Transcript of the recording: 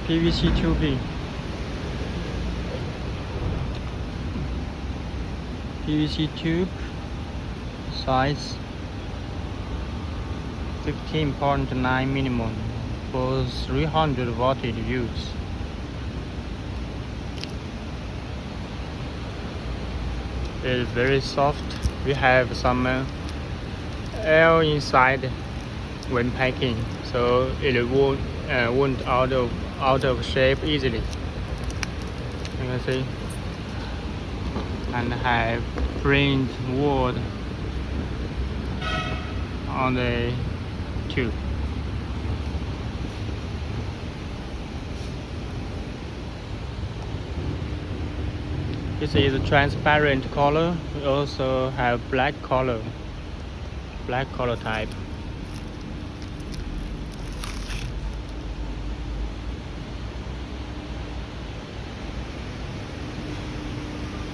PVC tubing. PVC tube size 15.9 minimum for 300 wattage use. It is very soft. We have some air inside when packing, so it won't out of shape easily. You can see, and have print word on the tube. This is a transparent color. We also have black color type.